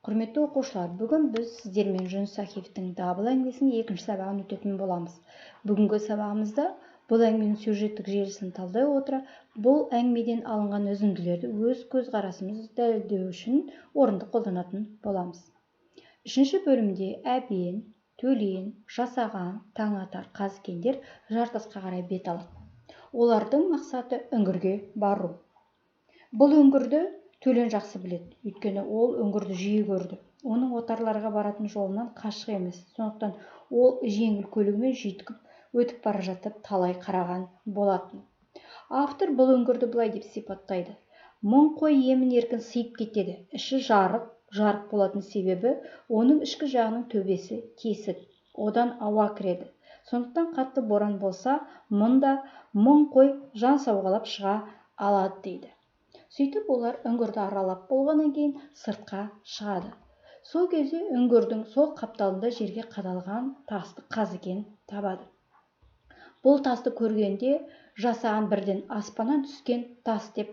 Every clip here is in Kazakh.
Құрметті оқушылар, бүгін біз сіздермен Жүніс Сахиевтің дабыл әңгімесінің екінші сабағын өтетін боламыз. Бүгінгі сабағымызда бұл әңгіменің сюжеттік желісін талдай отыра, бұл әңгімеден алынған үзінділерді өз көзқарасымызды дәлелдеу үшін орынды қолданатын боламыз. Үшінші бөлімде әбен, төлен, жасаған, таңатар, қазыкендер жартасқа қарай бет алады. Олардың мақсаты үңгірге бару. Бұл үңгірді Төлен жақсы біледі, өйткені ол үңгірді жиі көрді. Оның отарларға баратын жолынан қашық емес, сондықтан ол жеңіл көлігімен жүйткіп өтіп бара жатып талай қараған болатын. Автор бұл үңгірді былай деп сипаттайды: мың қой емін-еркін сыйып кетеді, іші жарық болатын себебі оның ішкі жағының төбесі тесік, одан ауа кіреді. Сондықтан қатты боран болса, мұнда мың қой жан сауғалап шыға алады дейді. Сөйтіп олар үңгірді аралап болғаннан кейін сыртқа шығады. Сол кезде үңгірдің сол қапталында жерге қадалған тасты Қазыкен табады. Бұл тасты көргенде жасаған бірден аспаннан түскен тас деп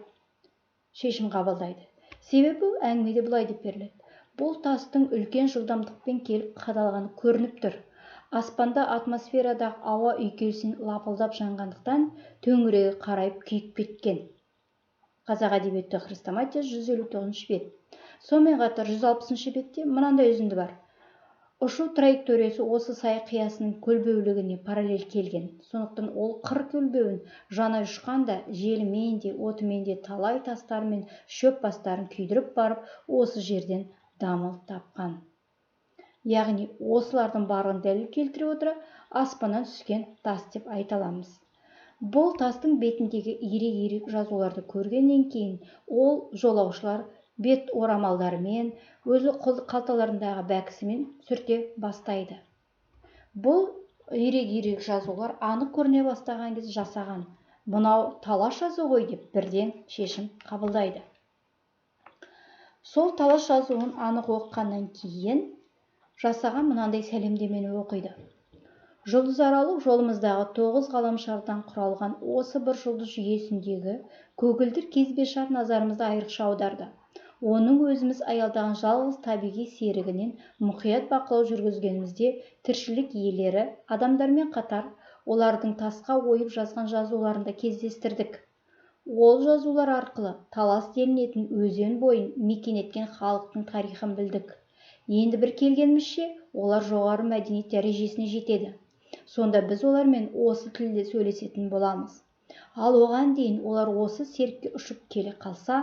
шешім қабылдайды. Себебі әңгімеде былай деп беріледі: бұл тастың үлкен жылдамдықпен келіп қадалғаны көрініп тұр. Аспанда атмосферадағы ауа үйкелсін лапылдап жанғандықтан төңірегі қарайып күйіп кеткен. Қазақ әдебиеті хрестоматия 159 бет. Сонымен қатар 160 бетте мынандай үзінді бар: ұшу траекториясы осы сай қиясының көлбеулігіне параллель келген. Сондықтан ол қыр көлбеуін жанай ұшқанда желімен де отымен де талай тастар мен шөп бастарын күйдіріп барып осы жерден дамыл тапқан. Яғни осылардың барлығын дәлел келтіре отыра аспаннан түскен тас деп айта аламыз. Бұл тастың бетіндегі ирек-ирек жазуларды көргеннен кейін ол жолаушылар бет орамалдарымен, өзі қалталарындағы бәкісімен сүрте бастайды. Бұл ирек-ирек жазулар анық көріне бастаған кез жасаған: мынау талаш жазу ғой деп бірден шешім қабылдайды. Сол талаш жазуын анық оқығаннан кейін жасаған мынандай сәлемдемені оқиды: жұлдызаралық жолымыздағы 9 ғаламшардан құралған осы бір жұлдыз жүйесіндегі көгілдір кезбе шар назарымызды айрықша аударды. Оның өзіміз аялдаған жалғыз табиғи серігінен мұқият бақылау жүргізгенімізде тіршілік иелері адамдармен қатар олардың тасқа ойып жазған жазуларында кездестірдік. Ол жазулар арқылы талас делінетін өзен бойын мекен еткен халықтың тарихын білдік. Енді бір келгенімізше олар жоғары мәдениет дәрежесіне жетеді. Сонда біз олармен осы тілде сөйлесетін боламыз. Ал оған дейін олар осы серікке ұшып келе қалса,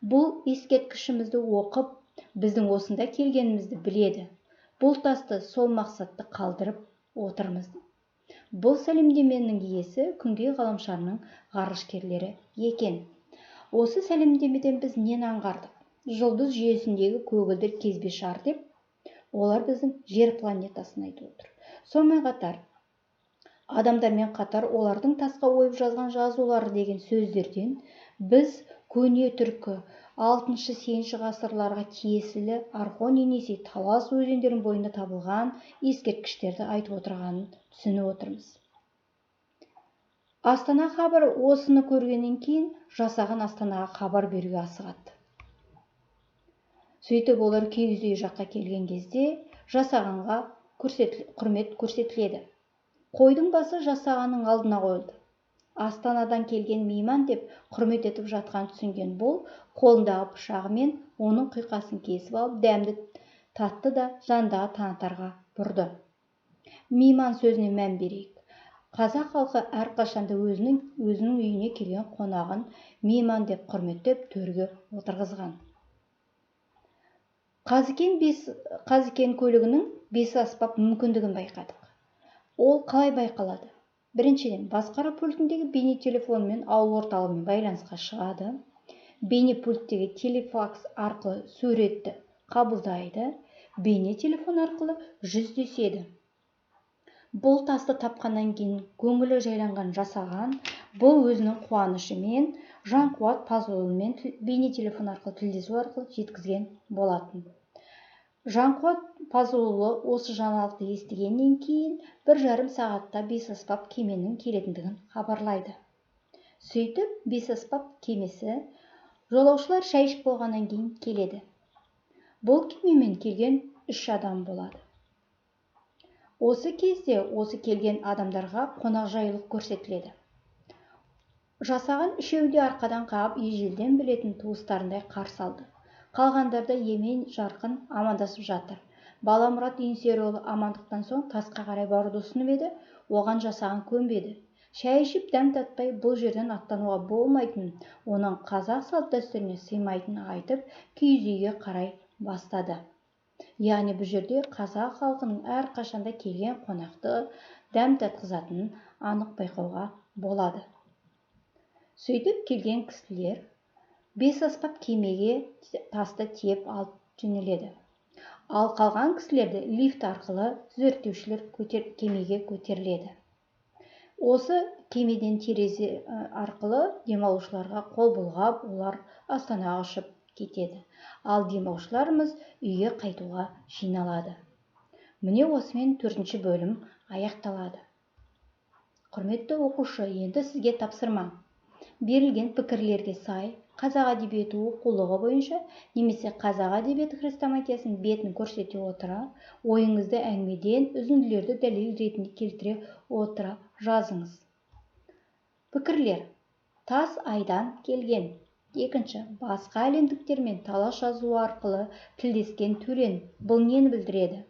бұл ескерткішімізді оқып, біздің осында келгенімізді біледі. Бұл тасты сол мақсатты қалдырып отырмыз. Бұл сәлемдеменің иесі күнгей ғаламшарының ғарышкерлері екен. Осы сәлемдемеден біз нені аңғардық? Жұлдыз жүйесіндегі көгілдір кезбе шар деп олар біздің жер планетасын айтып отыр. Сонымен қатар адамдармен қатар олардың тасқа ойып жазған жазулары деген сөздерден біз көне түркі 6-8 ғасырларға тиесілі Орхон Енисей Талас өзендерінің бойында табылған ескерткіштерді айтып отырғанын түсініп отырмыз. Астана хабары осыны көргеннен кейін жасаған Астанаға хабар беруге асығады. Сөйтіп олар киіз үй жаққа келген кезде жасағанға құрмет көрсетіледі. Қойдың басы жасағанның алдына қойылды. Астанадан келген мейман деп құрмет етіп жатқан түсінген бұл қолындағы пышағымен оның құйқасын кесіп алып дәмді татты да жандағы таңатарға бұрды. Мейман сөзіне мән берейік. Қазақ халқы әрқашанда өзінің үйіне келген қонағын мейман деп құрметтеп төрге отырғызған. Қазыкен көлігінің 5 аспап мүмкіндігін байқадық. Ол қалай байқалады? Біріншіден, басқару пультіндегі бейнетелефонмен ауыл орталығымен байланысқа шығады. Бейнепульттегі телефакс арқылы суретті қабылдайды. Бейнетелефон арқылы жүздеседі. Бұл тасты тапқаннан кейін көңілі жайланған жасаған бұл өзінің қуанышымен Жанқуат Пазылұлымен бейнетелефон арқылы тілдесу арқылы жеткізген болатын. Жанқуат Пазылұлы осы жаңалықты естігеннен кейін 1,5 сағатта 5 аспап кеменің келетіндігін хабарлайды. Сөйтіп 5 аспап кемесі жолаушылар шай ішіп болғаннан кейін келеді. Бұл кемемен келген 3 адам болады. Осы кезде осы келген адамдарға қонақжайлық көрсетіледі. Жасаған үшеуі де арқадан қағып ежелден білетін туыстарындай қарсы алды. Қалғандар да емен жарқын амандасып жатыр. Баламұрат Еңсерұлы амандықтан соң тасқа қарай баруды ұсынып еді, оған жасаған көнбеді. Шәй ішіп дәм татпай бұл жерден аттануға болмайтынын, оның қазақ салт-дәстүріне сыймайтынын айтып, киіз үйге қарай бастады. Яғни бұл жерде қазақ халқының әрқашанда келген қонақты дәм татқызатынын анық байқауға болады. Сөйтіп келген кісілер бес аспап кемеге тасты тиеп алып жөнеледі. Ал қалған кісілерді лифт арқылы зерттеушілер кемеге көтеріледі. Осы кемеден терезе арқылы демалушыларға қол бұлғап, олар Астанаға ұшып кетеді. Ал демалушыларымыз үйге қайтуға жиналады. Міне осымен 4-ші бөлім аяқталады. Құрметті оқушы, енді сізге тапсырма. Берілген пікірлерге сай, қазақ әдебиеті оқулығы бойынша немесе қазақ әдебиеті хрестоматиясының бетін көрсете отыра, ойыңызды әңгімеден үзінділерді дәлел ретінде келтіре отыра жазыңыз. Пікірлер: тас айдан келген. Екінші, басқа әлемдіктермен талас жазу арқылы тілдескен Төлен. Бұл нені білдіреді?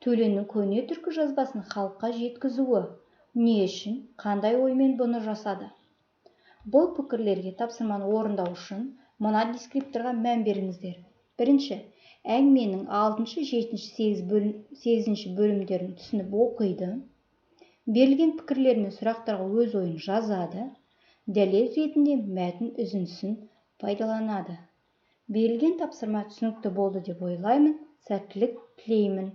Төленнің көне түркі жазбасын халыққа жеткізуі. Не үшін, қандай оймен бұны жасады? Бұл пікірлерге тапсырманы орындау үшін мына дескрипторға мән беріңіздер. Бірінші, әңгіменің 6, 7, 8 бөлімдерін түсініп оқиды. Берілген пікірлер мен сұрақтарға өз ойын жазады. Дәлел ретінде мәтін үзіндісін пайдаланады. Берілген тапсырма түсінікті болды деп ойлаймын. Сәттілік тілеймін.